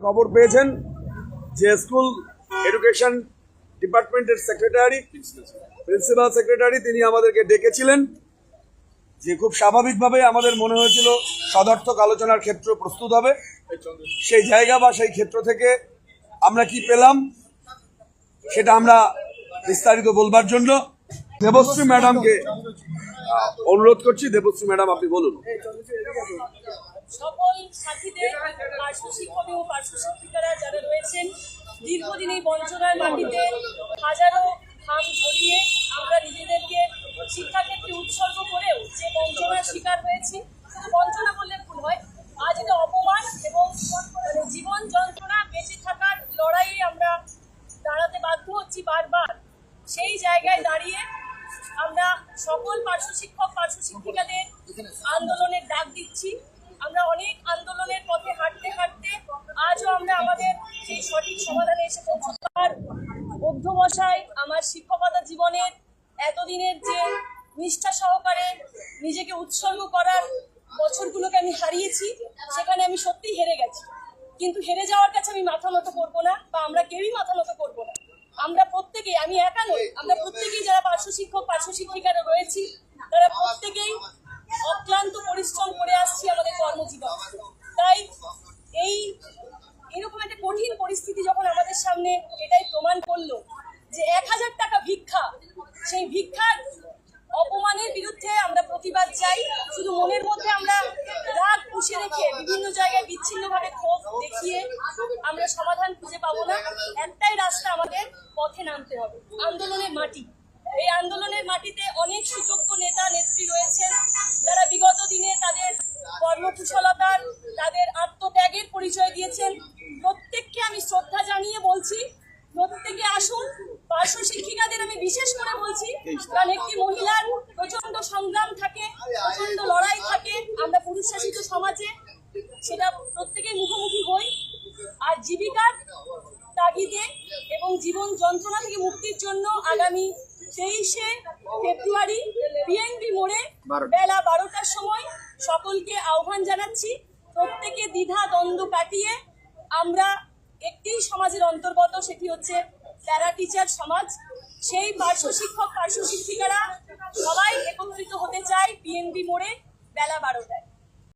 খবর পেয়েছেন যে স্কুল এডুকেশন ডিপার্টমেন্টের সেক্রেটারি প্রিন্সিপাল সেক্রেটারি তিনি আমাদেরকে ডেকেছিলেন, যে খুব স্বাভাবিকভাবে আমাদের মনে হয়েছিল সদর্থক আলোচনার ক্ষেত্র প্রস্তুত হবে। সেই জায়গা বা সেই ক্ষেত্র থেকে আমরা কি পেলাম সেটা আমরা বিস্তারিত বলবার জন্য দেবশ্রী ম্যাডামকে অনুরোধ করছি। দেবশ্রী ম্যাডাম, আপনি বলুন। সকল সাথীদের, পার্শ্ব শিক্ষক এবং পার্শ্ব শিক্ষিকারা যারা রয়েছেন, দীর্ঘদিন এই বঞ্চনার মাটিতে হাজারো ঘাম ঝরিয়ে আমরা নিজেদেরকে শিক্ষাক্ষেত্রে উৎসর্গ করেও যে বঞ্চনার শিকার হয়েছি, শুধু বঞ্চনা বললে ভুল হয়, আজ এটা অপমান এবং জীবন যন্ত্রণা বেঁচে থাকার লড়াইয়ে আমরা দাঁড়াতে বাধ্য হচ্ছি বারবার। সেই জায়গায় দাঁড়িয়ে আমরা সকল পার্শ্ব শিক্ষক পার্শ্ব শিক্ষিকাদের আন্দোলনের ডাক দিচ্ছি। আমরা অনেক আন্দোলনের পথে হাঁটতে হাঁটতে আজও আমরা আমাদের সেই সঠিক সমাধানে এসে পৌঁছার অধ্যবসায় আমার শিক্ষকতা জীবনের এতদিনের যে নিষ্ঠা সহকারে নিজেকে উৎসর্গ করার বছরগুলোকে আমি হারিয়েছি, সেখানে আমি সত্যিই হেরে গেছি। কিন্তু হেরে যাওয়ার কাছে আমি মাথা নত করবো না, বা আমরা কেউই মাথা নত করবো না। আমরা প্রত্যেকেই, আমি একা নই, আমরা প্রত্যেকেই যারা পার্শ্ব শিক্ষক পার্শ্ব শিক্ষিকারা রয়েছি তারা প্রত্যেকেই অক্লান্ত পরিশ্রম করে আসছি আমাদের কর্মজীবন। তাই এরকম একটা কঠিন পরিস্থিতি যখন আমাদের সামনে এটাই প্রমাণ করলো যে 1000 টাকা ভিক্ষা, সেই ভিক্ষার অপমানের বিরুদ্ধে আমরা প্রতিবাদ চাই। শুধু মনের মধ্যে আমরা রাগ পুষে রেখে বিভিন্ন জায়গায় বিচ্ছিন্নভাবে ক্ষোভ দেখিয়ে আমরা সমাধান খুঁজে পাবো না। একটাই রাস্তা, আমাদের পথে নামতে হবে, আন্দোলনের মাটি। এই আন্দোলনের মাটিতে অনেক সুযোগ্য নেতা নেত্রী রয়েছেন যারা বিগত দিনে তাদের কর্মকুশলতার, তাদের আত্মত্যাগের পরিচয় দিয়েছেন। প্রত্যেককে আমি শ্রদ্ধা জানিয়ে বলছি, প্রত্যেকে আসুন। পার্শ্ব শিক্ষিকাদের আমি বিশেষ করে বলছি, কারণ একটি মহিলার প্রচন্ড সংগ্রাম থাকে, প্রচন্ড লড়াই থাকে, আমরা পুরুষ শাসিত সমাজে সেটা প্রত্যেকের মুখোমুখি হই। আর জীবিকার তাগিদে এবং জীবন যন্ত্রণা থেকে মুক্তির জন্য আগামী 23শে ফেব্রুয়ারি পিএনবি মোড়ে বেলা 12টার সময় সকলকে আহ্বান জানাচ্ছি। প্রত্যেকে দ্বিধা দ্বন্দ্ব কাটিয়ে আমরা একটি সমাজের অন্তর্গত, সেটি হচ্ছে প্যারা টিচার সমাজ। সেই পার্শ্ব শিক্ষক পার্শ্ব শিক্ষিকারা সবাই একত্রিত হতে চাই পিএনবি মোড়ে বেলা 12টায়।